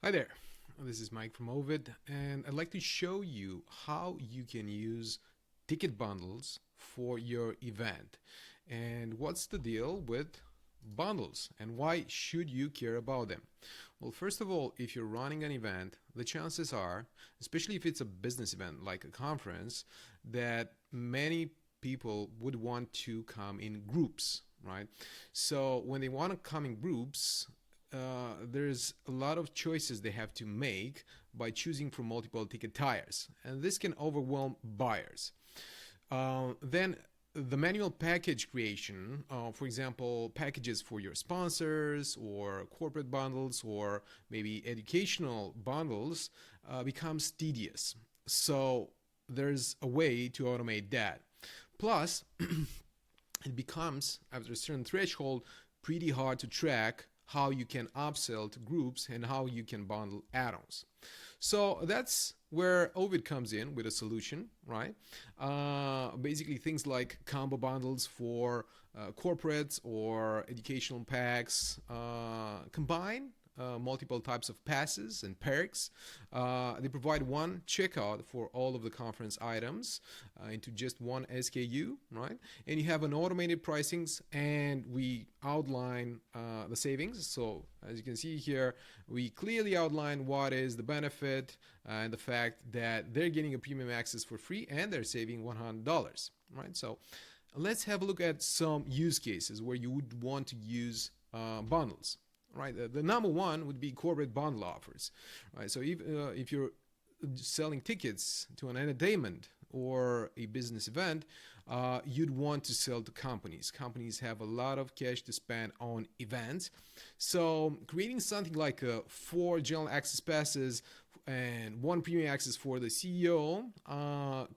Hi there, this is Mike from Oveit, and I'd like to show you how you can use ticket bundles for your event. And what's the deal with bundles and why should you care about them? Well, first of all, if you're running an event, the chances are, especially if it's a business event like a conference, that many people would want to come in groups, right? So when they want to come in groups, there's a lot of choices they have to make by choosing from multiple ticket tires, and this can overwhelm buyers. Then the manual package creation, for example, packages for your sponsors or corporate bundles or maybe educational bundles, becomes tedious. So there's a way to automate that. Plus, it becomes, after a certain threshold, pretty hard to track how you can upsell to groups and how you can bundle add-ons. So that's where Oveit comes in with a solution, right? Basically, things like combo bundles for corporates or educational packs combine multiple types of passes and perks. They provide one checkout for all of the conference items into just one SKU, right? And you have an automated pricings, and we outline the savings. So as you can see here, we clearly outline what is the benefit and the fact that they're getting a premium access for free and they're saving $100, right? So let's have a look at some use cases where you would want to use bundles. Right, the number one would be corporate bundle offers. Right, so if you're selling tickets to an entertainment or a business event, you'd want to sell to companies. Companies have a lot of cash to spend on events. So creating something like 4 general access passes and 1 premium access for the CEO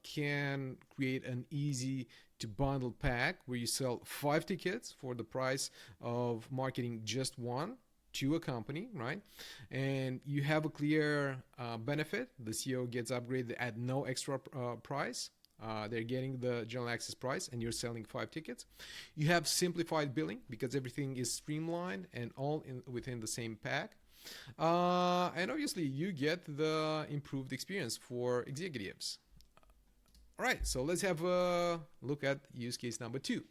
can create an easy to bundle pack where you sell 5 tickets for the price of marketing just one to a company, right? And you have a clear benefit. The CEO gets upgraded at no extra price. They're getting the general access price and you're selling 5 tickets. You have simplified billing because everything is streamlined and all within the same pack. And obviously you get the improved experience for executives. All right, so let's have a look at use case number 2.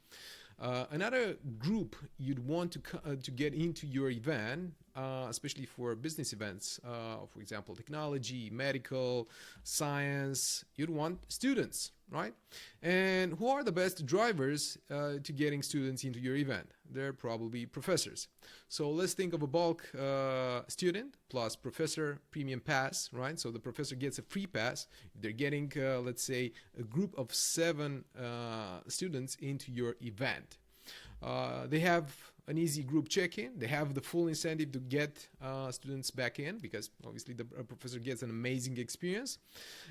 Another group you'd want to get into your event, especially for business events, for example, technology, medical, science, you'd want students, right? And who are the best drivers to getting students into your event? They're probably professors. So let's think of a bulk student plus professor premium pass, right? So the professor gets a free pass. They're getting, let's say, a group of 7 students into your event. They have an easy group check-in. They have the full incentive to get students back in because obviously the professor gets an amazing experience.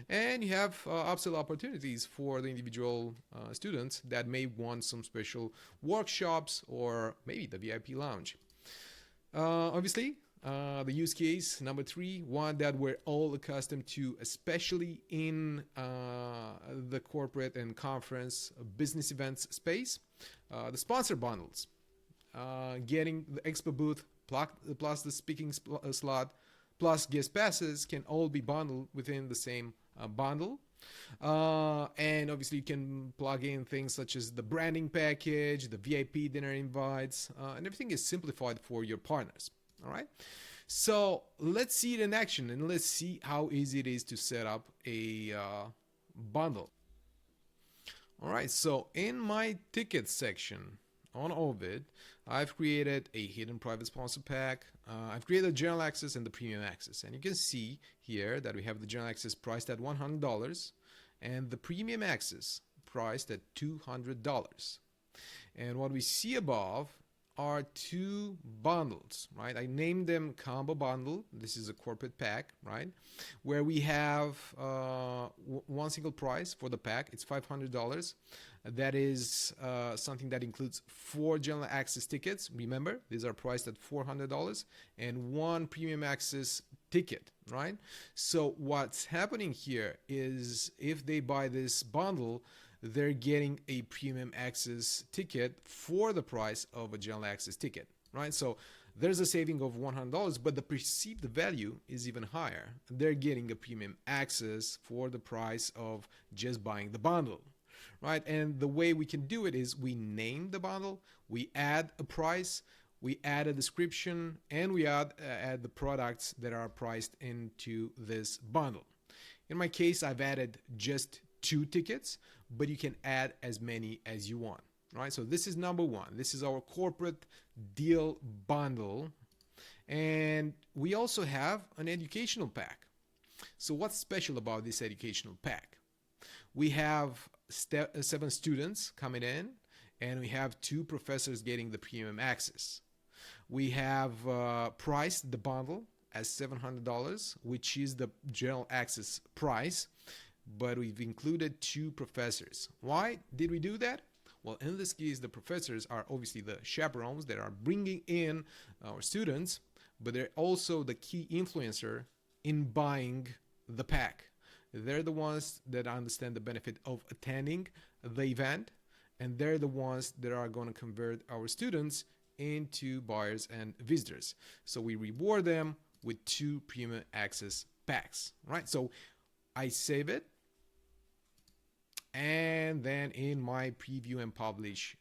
And you have upsell opportunities for the individual students that may want some special workshops or maybe the VIP lounge. Obviously, the use case number 3, one that we're all accustomed to, especially in the corporate and conference business events space, the sponsor bundles. Getting the expo booth plus the speaking slot plus guest passes can all be bundled within the same bundle. And obviously you can plug in things such as the branding package, the VIP dinner invites, and everything is simplified for your partners. All right. So let's see it in action and let's see how easy it is to set up a bundle. All right. So in my ticket section on Oveit, I've created a hidden private sponsor pack. I've created the general access and the premium access. And you can see here that we have the general access priced at $100 and the premium access priced at $200. And what we see above are 2 bundles, right? I named them combo bundle. This is a corporate pack, right? Where we have one single price for the pack. It's $500. That is something that includes 4 general access tickets. Remember, these are priced at $400 and 1 premium access ticket, right? So what's happening here is if they buy this bundle, they're getting a premium access ticket for the price of a general access ticket, right? So there's a saving of $100, but the perceived value is even higher. They're getting a premium access for the price of just buying the bundle, right? And the way we can do it is we name the bundle, we add a price, we add a description, and we add the products that are priced into this bundle. In my case, I've added just 2 tickets, but you can add as many as you want, right? So this is number 1. This is our corporate deal bundle. And we also have an educational pack. So what's special about this educational pack? We have 7 students coming in, and we have 2 professors getting the premium access. We have priced the bundle as $700, which is the general access price, but we've included 2 professors. Why did we do that? Well, in this case, the professors are obviously the chaperones that are bringing in our students, but they're also the key influencer in buying the pack. They're the ones that understand the benefit of attending the event, and they're the ones that are going to convert our students into buyers and visitors. So we reward them with 2 premium access packs, right? So I save it, and then in my preview and publish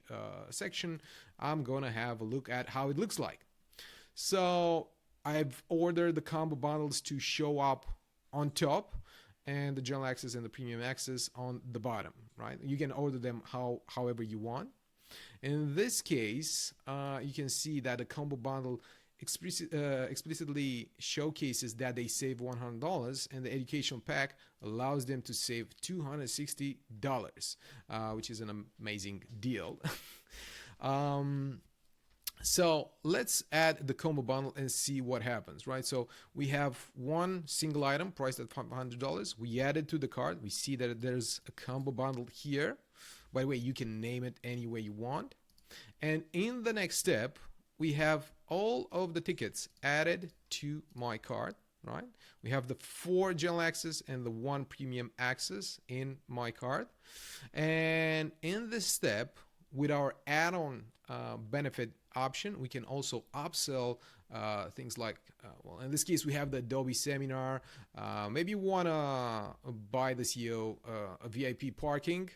section, I'm gonna have a look at how it looks like. So I've ordered the combo bundles to show up on top, and the general access and the premium access on the bottom, right? You can order them however you want. In this case, you can see that the combo bundle explicitly showcases that they save $100, and the educational pack allows them to save $260, which is an amazing deal. So let's add the combo bundle and see what happens, right? So we have one single item priced at $500. We add it to the cart. We see that there's a combo bundle here. By the way, you can name it any way you want. And in the next step, we have all of the tickets added to my cart, right? We have the 4 general access and the 1 premium access in my cart. And in this step, with our add-on benefit option, we can also upsell things like, well, in this case, we have the Adobe seminar. Maybe you want to buy the CEO a VIP parking.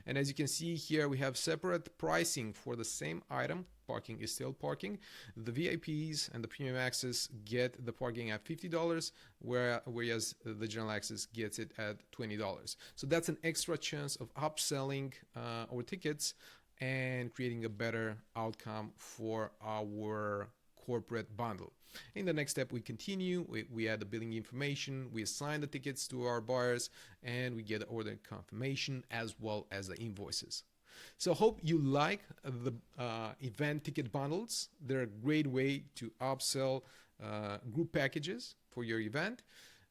And as you can see here, we have separate pricing for the same item. Parking is still parking. The VIPs and the premium access get the parking at $50, whereas the general access gets it at $20. So that's an extra chance of upselling our tickets and creating a better outcome for our corporate bundle. In the next step, we continue. We add the billing information, we assign the tickets to our buyers, and we get the order confirmation as well as the invoices. So hope you like the event ticket bundles. They're a great way to upsell group packages for your event,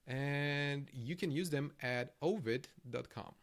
and you can use them at oveit.com.